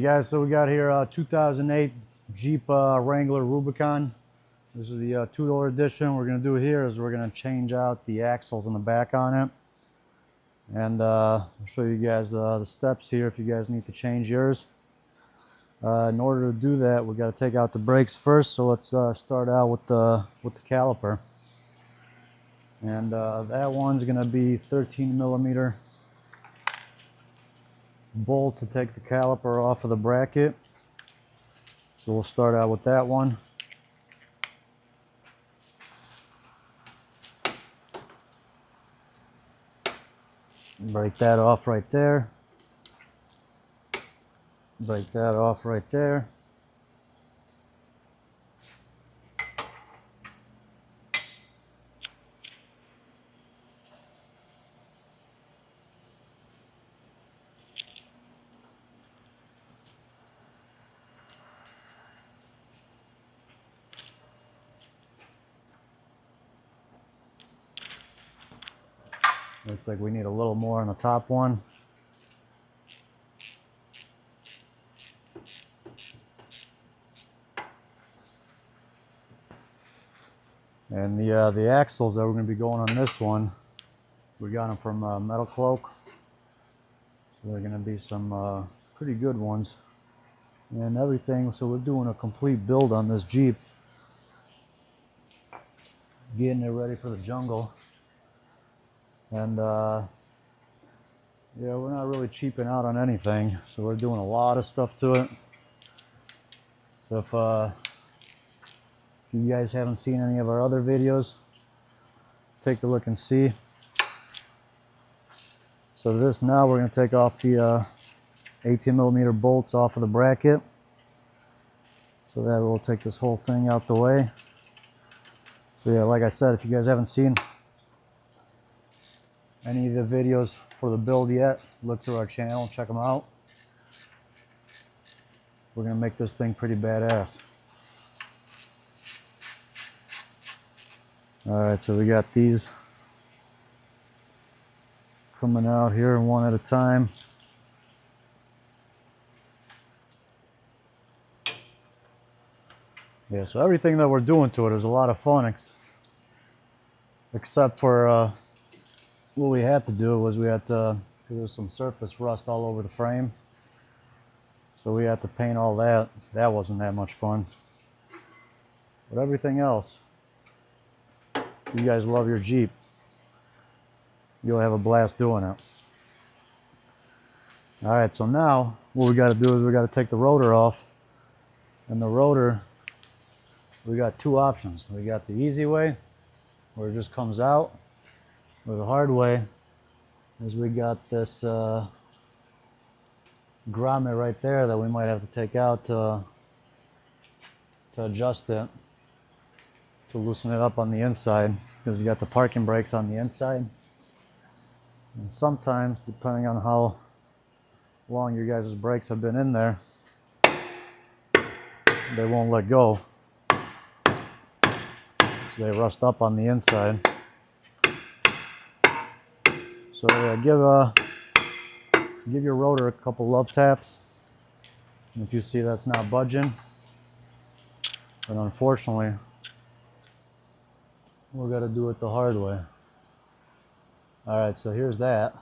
guys, so we got here a 2008 Jeep Wrangler Rubicon. This is the two-door edition. What we're going to do here is we're going to change out the axles in the back on it. And I'll show you guys the steps here if you guys need to change yours. In order to do that, we've got to take out the brakes first. So let's start out with the caliper. And that one's going to be 13 millimeter bolts to take the caliper off of the bracket. So we'll start out with that one. Break that off right there. Break that off right there. Looks like we need a little more on the top one. And the axles that we're going to be going on this one, we got them from MetalCloak. So they're going to be some pretty good ones. And everything, so we're doing a complete build on this Jeep. Getting it ready for the jungle. And yeah, we're not really cheaping out on anything, so we're doing a lot of stuff to it. So if you guys haven't seen any of our other videos, take a look and see. So this, now we're going to take off the 18 millimeter bolts off of the bracket. So that will take this whole thing out the way. So yeah, like I said, if you guys haven't seen any of the videos for the build yet, look through our channel, check them out. We're going to make this thing pretty badass. Alright, so we got these coming out here one at a time. Yeah, so everything that we're doing to it is a lot of fun, except for what we had to do was we had to, because there's some surface rust all over the frame, so we had to paint all that. That wasn't that much fun. But everything else, you guys love your Jeep, you'll have a blast doing it. Alright, so now what we got to do is we got to take the rotor off. And the rotor, we got two options. We got the easy way, where it just comes out, or the hard way is we got this grommet right there that we might have to take out to adjust it, to loosen it up on the inside, because you got the parking brakes on the inside. And sometimes, depending on how long your guys' brakes have been in there, they won't let go. So they rust up on the inside. So yeah, give your rotor a couple love taps. And if you see that's not budging, then unfortunately, we're gonna do it the hard way. Alright, so here's that.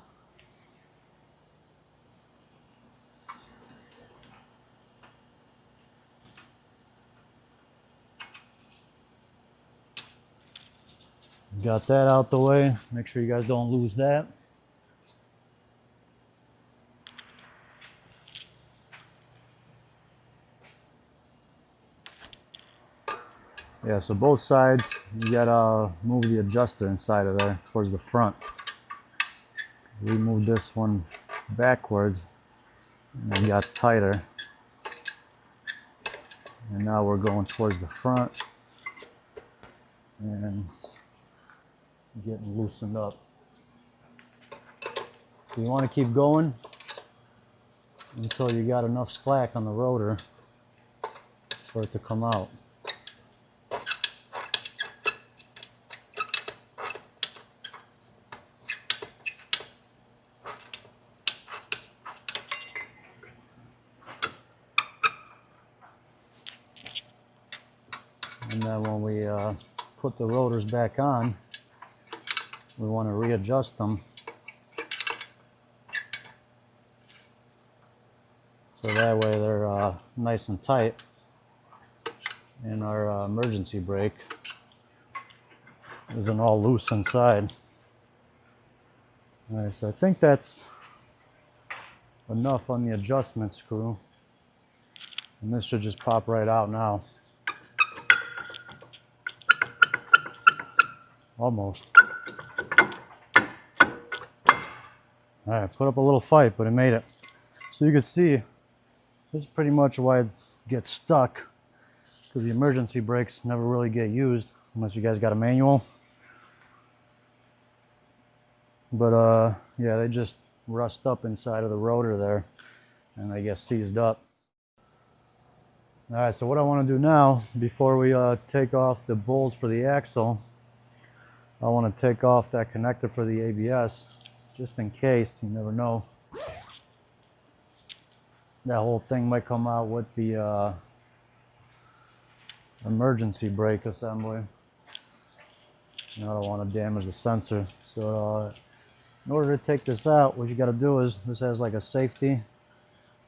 Got that out the way. Make sure you guys don't lose that. Yeah, so both sides, you gotta move the adjuster inside of there towards the front. We moved this one backwards and it got tighter. And now we're going towards the front and getting loosened up. So you want to keep going until you got enough slack on the rotor for it to come out. And then when we put the rotors back on, we want to readjust them so that way they're nice and tight, and our emergency brake isn't all loose inside. All right, so I think that's enough on the adjustment screw, and this should just pop right out now. Almost. All right, put up a little fight, but it made it. So you can see, this is pretty much why it gets stuck, because the emergency brakes never really get used unless you guys got a manual. But yeah, they just rust up inside of the rotor there, and they get seized up. All right, so what I want to do now, before we take off the bolts for the axle, I want to take off that connector for the ABS, just in case. You never know. That whole thing might come out with the emergency brake assembly. And I don't want to damage the sensor. So in order to take this out, what you got to do is, this has like a safety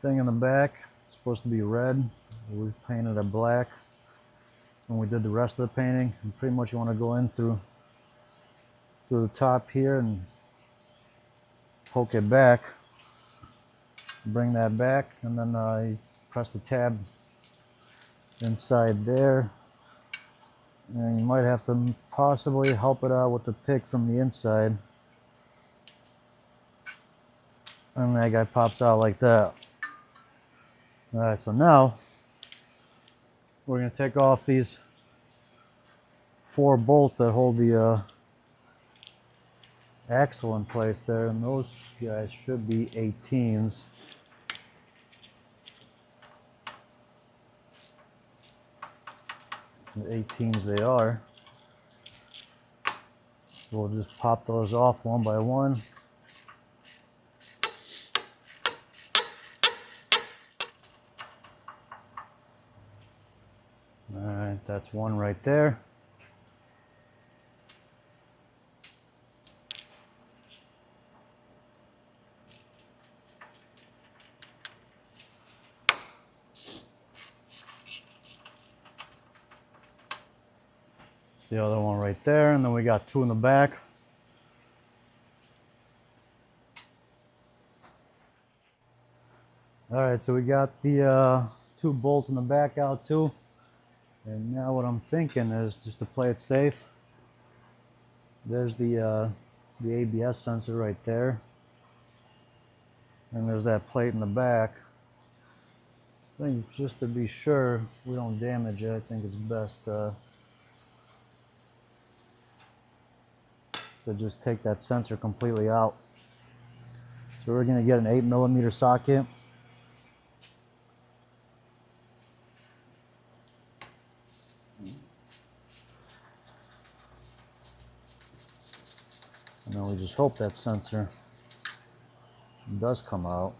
thing in the back. It's supposed to be red. We painted it black when we did the rest of the painting. And pretty much you want to go in through the top here and poke it back, bring that back, and then you press the tab inside there, and you might have to possibly help it out with the pick from the inside, and that guy pops out like that. All right, so now we're going to take off these 4 bolts that hold the axle in place there, and those guys should be 18s. The 18s they are. We'll just pop those off one by one. All right, that's one right there. The other one right there, and then we got 2 in the back. All right, so we got the 2 bolts in the back out too. And now what I'm thinking is, just to play it safe, there's the ABS sensor right there, and there's that plate in the back. I think just to be sure we don't damage it, I think it's best to just take that sensor completely out. So we're going to get an 8mm socket. And then we just hope that sensor does come out.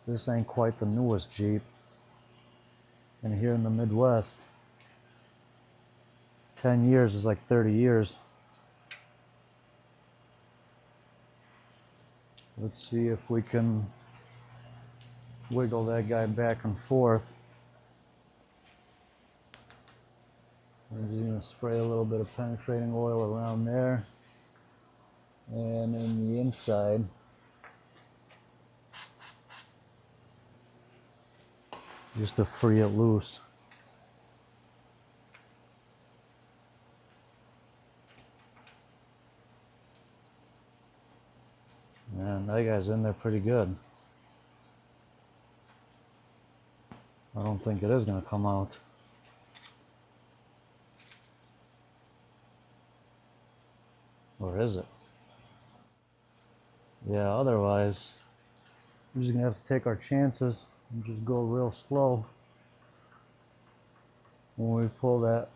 This ain't quite the newest Jeep. And here in the Midwest, 10 years is like 30 years. Let's see if we can wiggle that guy back and forth. I'm just going to spray a little bit of penetrating oil around there and in the inside. Just to free it loose. Man, that guy's in there pretty good. I don't think it is going to come out. Or is it? Yeah, otherwise, we're just going to have to take our chances and just go real slow when we pull that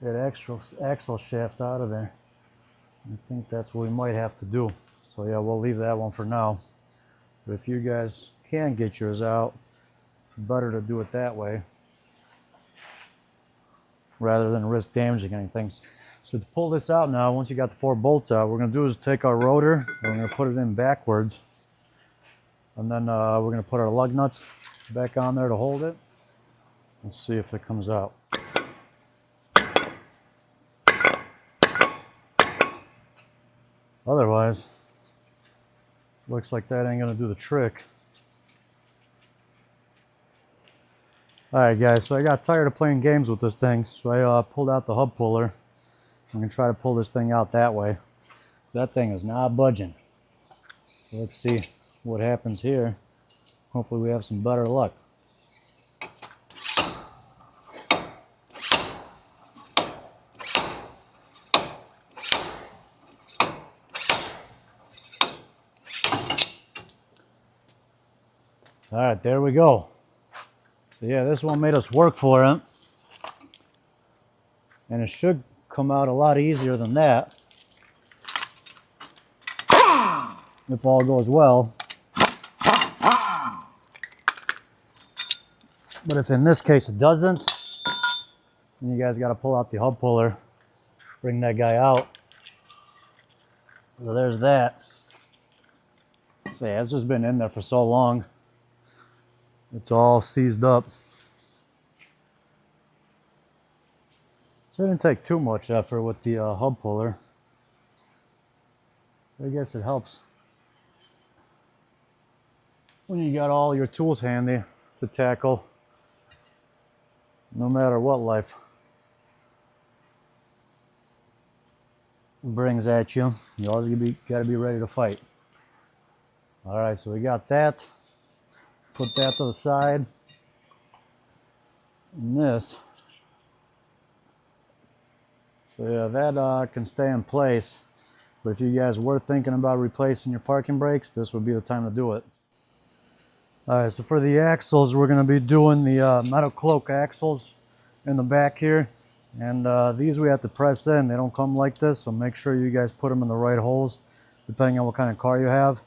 axle shaft out of there. I think that's what we might have to do. So yeah, we'll leave that one for now. But if you guys can get yours out, better to do it that way rather than risk damaging anything. So to pull this out now, once you got the 4 bolts out, what we're going to do is take our rotor and we're going to put it in backwards, and then we're going to put our lug nuts back on there to hold it. Let's see if it comes out. Otherwise, looks like that ain't going to do the trick. Alright guys, so I got tired of playing games with this thing, so I pulled out the hub puller. I'm going to try to pull this thing out that way. That thing is not budging. So let's see what happens here. Hopefully we have some better luck. Alright, there we go. So yeah, this one made us work for it. And it should come out a lot easier than that, if all goes well. But if in this case it doesn't, then you guys got to pull out the hub puller, bring that guy out. So there's that. So yeah, it's just been in there for so long. It's all seized up. So it didn't take too much effort with the hub puller. I guess it helps when you got all your tools handy to tackle, no matter what life brings at you. You always got to be ready to fight. All right, so we got that. Put that to the side. And this. So yeah, that can stay in place. But if you guys were thinking about replacing your parking brakes, this would be the time to do it. Alright, so for the axles, we're going to be doing the MetalCloak axles in the back here. And these we have to press in. They don't come like this, so make sure you guys put them in the right holes, depending on what kind of car you have.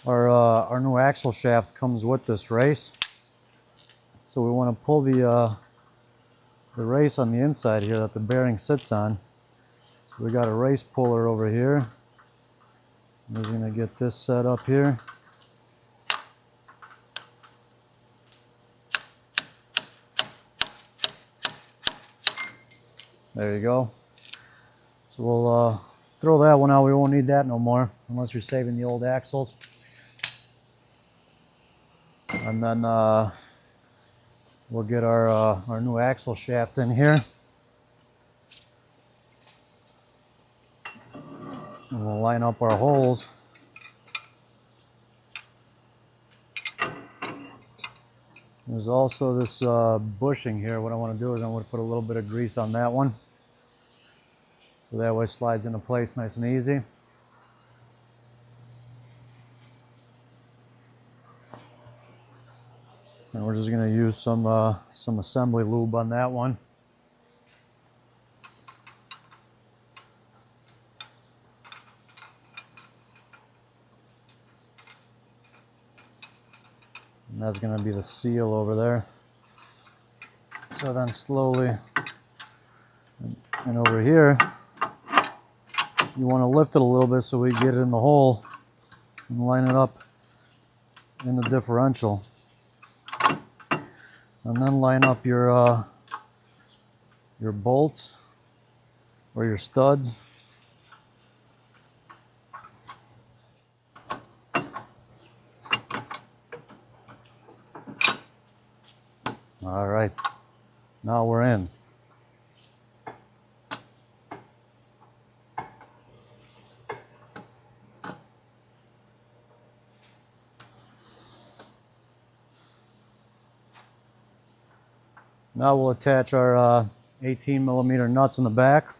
Our new axle shaft comes with this race. So we want to pull the race on the inside here that the bearing sits on. So we got a race puller over here. I'm just going to get this set up here. There you go. So we'll throw that one out. We won't need that no more unless you're saving the old axles. And then we'll get our new axle shaft in here. And we'll line up our holes. There's also this bushing here. What I want to do is I want to put a little bit of grease on that one. So that way it slides into place nice and easy. And we're just going to use some assembly lube on that one. And that's going to be the seal over there. So then slowly, and over here, you want to lift it a little bit so we get it in the hole and line it up in the differential. And then line up your bolts or your studs. All right, now we're in. Now we'll attach our 18mm nuts in the back.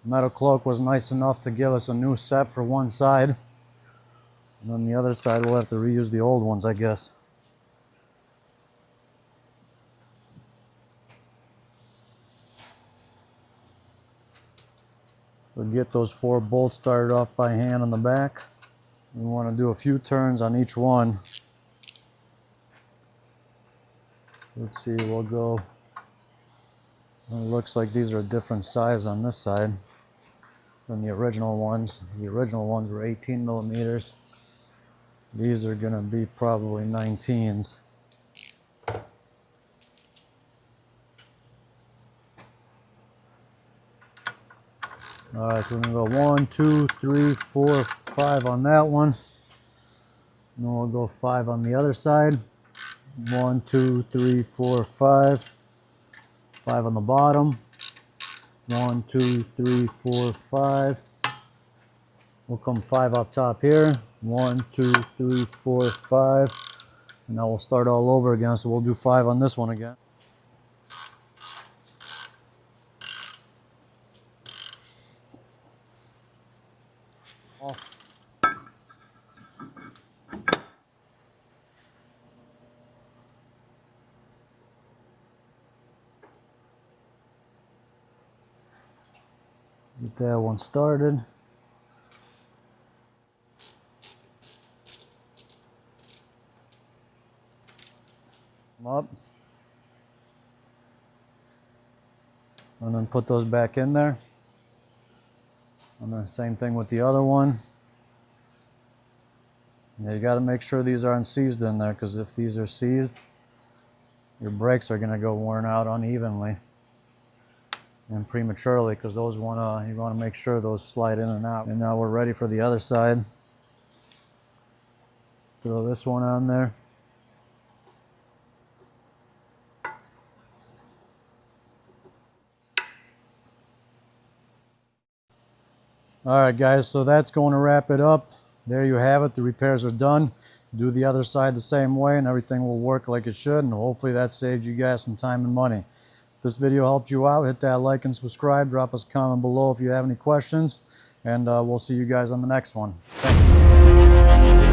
MetalCloak was nice enough to give us a new set for one side. And on the other side we'll have to reuse the old ones, I guess. We'll get those 4 bolts started off by hand on the back. We want to do a few turns on each one. Let's see, we'll go, it looks like these are a different size on this side than the original ones. The original ones were 18 millimeters. These are going to be probably 19s. Alright, so we're going to go 1, 2, 3, 4, 5 on that one. And then we'll go 5 on the other side. 1, 2, 3, 4, 5. 5 on the bottom. 1, 2, 3, 4, 5. We'll come 5 up top here. 1, 2, 3, 4, 5. And now we'll start all over again. So we'll do 5 on this one again. Get that one started. Up. And then put those back in there. And then same thing with the other one. Yeah, you got to make sure these aren't seized in there, because if these are seized, your brakes are going to go worn out unevenly and prematurely, because those you want to make sure those slide in and out. And now we're ready for the other side. Throw this one on there. Alright guys, so that's going to wrap it up. There you have it, the repairs are done. Do the other side the same way and everything will work like it should, and hopefully that saved you guys some time and money. If this video helped you out, hit that like and subscribe. Drop us a comment below if you have any questions, and we'll see you guys on the next one. Thanks.